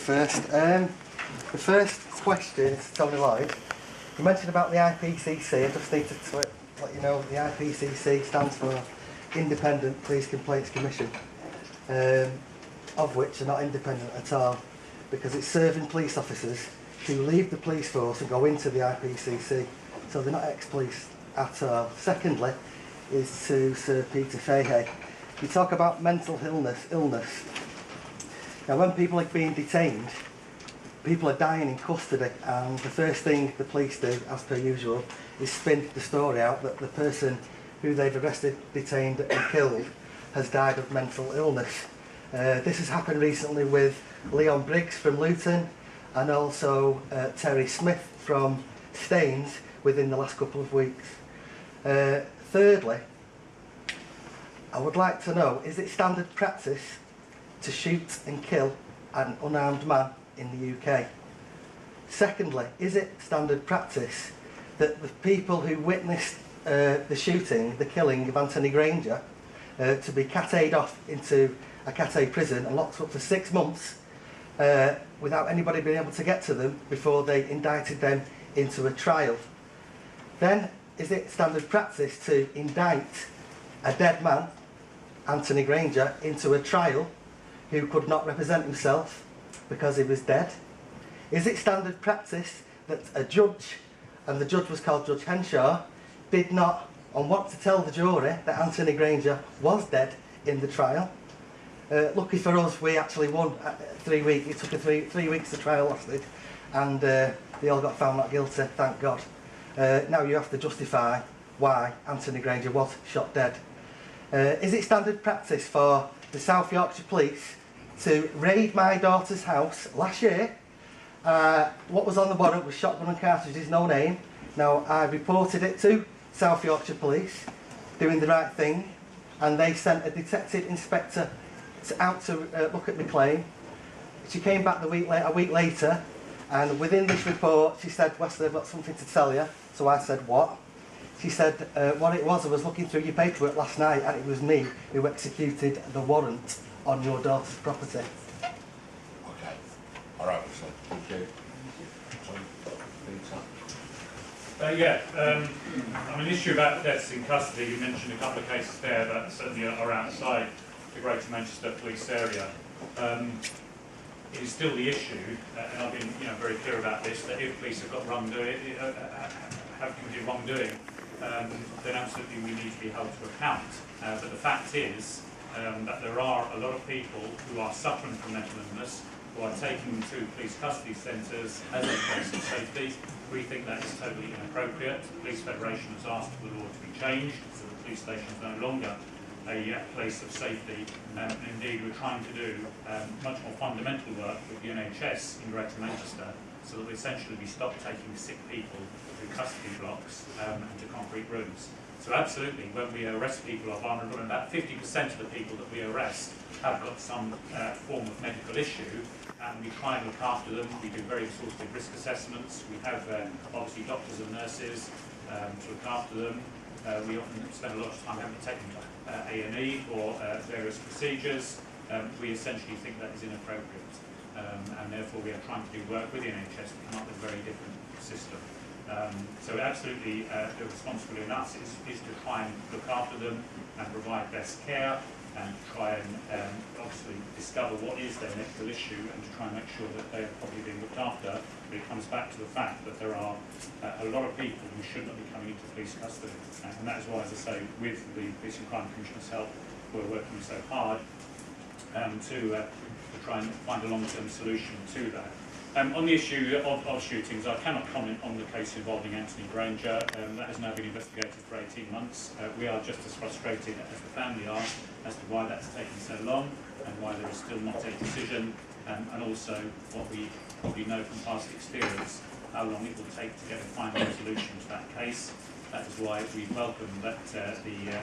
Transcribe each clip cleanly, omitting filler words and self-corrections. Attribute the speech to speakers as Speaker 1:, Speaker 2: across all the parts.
Speaker 1: first. The first question is to Tony Lloyd. You mentioned about the IPCC. I just need to let you know the IPCC stands for Independent Police Complaints Commission, of which are not independent at all, because it's serving police officers who leave the police force and go into the IPCC, so they're not ex-police at all. Secondly, is to Sir Peter Fayh. You talk about mental illness. Now, when people are being detained, people are dying in custody, and the first thing the police do, as per usual, is spin the story out that the person who they've arrested, detained and killed has died of mental illness. This has happened recently with Leon Briggs from Luton and also Terry Smith from Staines within the last couple of weeks. Thirdly, I would like to know, is it standard practice to shoot and kill an unarmed man in the UK? Secondly, is it standard practice that the people who witnessed the shooting, the killing of Anthony Grainger, to be cate'd off into a cate prison and locked up for 6 months without anybody being able to get to them before they indicted them into a trial? Then, is it standard practice to indict a dead man, Anthony Grainger, into a trial who could not represent himself because he was dead? Is it standard practice that a judge, and the judge was called Judge Henshaw, did not want to tell the jury that Anthony Grainger was dead in the trial? Lucky for us, we actually won 3 weeks. It took 3 weeks the trial lasted, and they all got found not guilty, thank God. Now you have to justify why Anthony Grainger was shot dead. Is it standard practice for the South Yorkshire Police to raid my daughter's house last year? What was on the warrant was shotgun and cartridges, no name. Now, I reported it to South Yorkshire Police, doing the right thing, and they sent a detective inspector out to look at my claim. She came back a week later, and within this report she said, "Wesley, I've got something to tell you." So I said, "What?" She said, "What it was, I was looking through your paperwork last night, and it was me who executed the warrant on your daughter's property."
Speaker 2: Okay. All right, Wesley. Thank you.
Speaker 3: I mean, the issue about deaths in custody, you mentioned a couple of cases there that certainly are outside the Greater Manchester police area. It is still the issue, and I've been very clear about this, that if police have got wrongdoing, have committed wrongdoing, then absolutely we need to be held to account. But the fact is that there are a lot of people who are suffering from mental illness, who are taken to police custody centres as a place of safety. We think that is totally inappropriate. The Police Federation has asked for the law to be changed, so the police station is no longer a place of safety. And indeed, we're trying to do much more fundamental work with the NHS in Greater Manchester, so that essentially we stop taking sick people to custody blocks and to concrete rooms. So absolutely, when we arrest people are vulnerable, and about 50% of the people that we arrest have got some form of medical issue, and we try and look after them. We do very exhaustive risk assessments. We have obviously doctors and nurses to look after them. We often spend a lot of time having to take them to A&E for various procedures. We essentially think that is inappropriate, and therefore we are trying to do work with the NHS to come up with a very different system. So absolutely, the responsibility on us is to try and look after them and provide best care, and try and obviously discover what is their medical issue and to try and make sure that they're properly being looked after. But it comes back to the fact that there are a lot of people who should not be coming into police custody, and that is why, as I say, with the Police and Crime Commissioner's help, we're working so hard to try and find a long-term solution to that. On the issue of shootings, I cannot comment on the case involving Anthony Grainger. That has now been investigated for 18 months. We are just as frustrated as the family are as to why that's taken so long and why there is still not a decision, and also what we probably know from past experience, how long it will take to get a final resolution to that case. That is why we welcome that the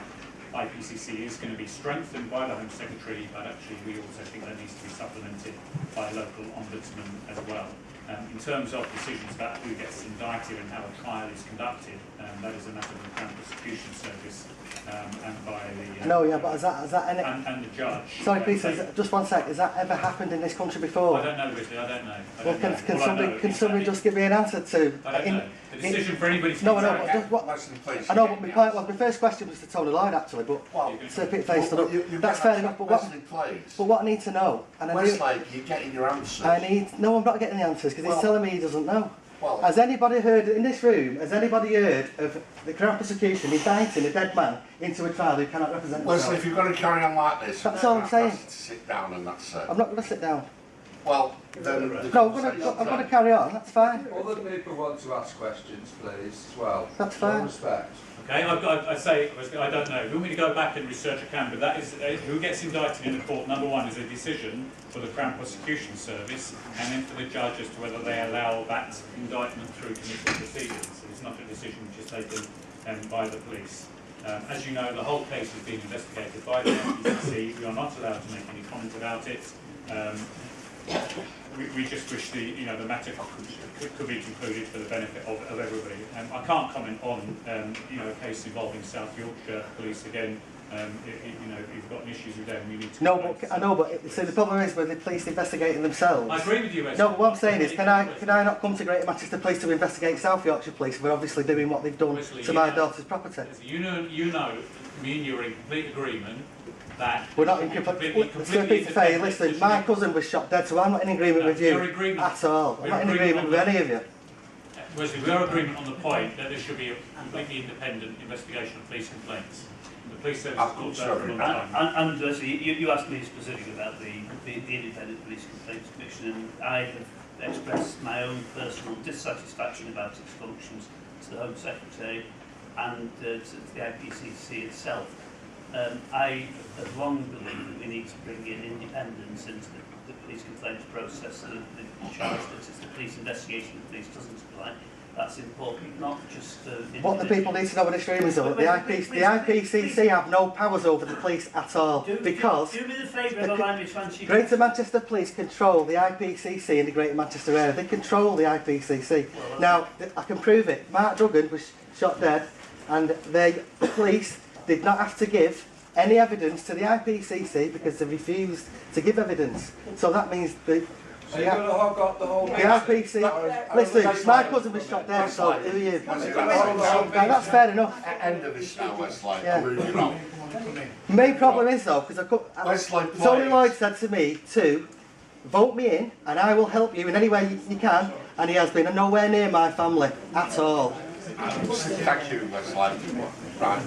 Speaker 3: IPCC is going to be strengthened by the Home Secretary, but actually we also think that needs to be supplemented by a local ombudsman as well. In terms of decisions about who gets indicted and how a trial is conducted, that is a matter of the Crown Prosecution Service and by the
Speaker 1: No, yeah, but has that any...
Speaker 3: and the judge.
Speaker 1: Sorry, Peter, just one sec. Has that ever happened in this country before?
Speaker 3: I don't know, Wesley. I don't know.
Speaker 1: Well, can somebody just give me an answer to...
Speaker 3: I don't know. The decision for anybody to
Speaker 1: No,
Speaker 3: make-
Speaker 1: I know, but just what...
Speaker 2: Wesley, please.
Speaker 1: I know, but my point was, my first question was to Tony Lloyd, actually, but
Speaker 2: Well,
Speaker 1: Sir Peter Fayh stood up.
Speaker 2: you
Speaker 1: That's
Speaker 2: get
Speaker 1: fair
Speaker 2: that-
Speaker 1: enough, but
Speaker 2: Wesley, please.
Speaker 1: what I need to know... And I
Speaker 2: Wesley, you're getting your answers.
Speaker 1: No, I'm not getting the answers, because he's
Speaker 2: Well-
Speaker 1: telling me he doesn't know.
Speaker 2: Well-
Speaker 1: Has anybody heard, in this room, has anybody heard of the Crown Prosecution indicting a dead man into a trial who cannot represent
Speaker 2: Wesley,
Speaker 1: himself?
Speaker 2: if you're going to carry on like this,
Speaker 1: That's all I'm saying.
Speaker 2: to sit down and that's it.
Speaker 1: I'm not going to sit down.
Speaker 2: Well, then...
Speaker 1: No, I'm going to carry on, that's fine.
Speaker 4: Other people want to ask questions, please, as well.
Speaker 1: That's fine.
Speaker 4: With respect.
Speaker 3: Okay, I say, I don't know. If you want me to go back and research, I can, but that is, who gets indicted in the court, number one, is a decision for the Crown Prosecution Service, and then for the judge as to whether they allow that indictment through committal proceedings. It's not a decision which is taken by the police. As you know, the whole case is being investigated by the IPCC. We are not allowed to make any comment about it. We just wish the matter could be concluded for the benefit of everybody. I can't comment on a case involving South Yorkshire Police again. If you've got issues with them, you need to.
Speaker 1: No, but I know, but see, the problem is with the police investigating themselves.
Speaker 3: I agree with you, Wesley.
Speaker 1: No, but what I'm saying is, can I not come to Greater Manchester Police to investigate South Yorkshire Police? We're obviously doing what they've done
Speaker 3: Wesley,
Speaker 1: to my daughter's property.
Speaker 3: You know, me and you are in complete agreement that
Speaker 1: We're not in complete. Sir Peter Fayh, listen, my cousin was shot dead, so I'm not in agreement with you at all. I'm not in agreement with any of you.
Speaker 3: Wesley, we are in agreement on the point that there should be a completely independent investigation of police complaints. The police service has called that for a long time.
Speaker 5: And Wesley, you asked me specifically about the Independent Police Complaints Commission, and I have expressed my own personal dissatisfaction about its functions to the Home Secretary and to the IPCC itself. I have long believed that we need to bring in independence into the police complaints process, so that the charge that it's the police investigation the police doesn't apply. That's important, not just
Speaker 1: what the people need to know in this room is that the IPCC have no powers over the police at all, because
Speaker 5: do me the favour of allowing me to answer your
Speaker 1: Greater Manchester Police control the IPCC in the Greater Manchester area. They control the IPCC. Now, I can prove it. Mark Duggan was shot dead, and the police did not have to give any evidence to the IPCC because they refused to give evidence. So that means
Speaker 4: So you're going to hog up the whole
Speaker 1: the IPC... Listen, my cousin was shot dead, so who are you? Now, that's fair enough.
Speaker 2: End of this now, Wesley.
Speaker 1: Yeah.
Speaker 2: Moving on.
Speaker 1: The main problem is, though, because
Speaker 2: Wesley,
Speaker 1: Tony
Speaker 2: please.
Speaker 1: Lloyd said to me to vote me in and I will help you in any way you can, and he has been nowhere near my family at all.
Speaker 2: Thank you, Wesley. Right.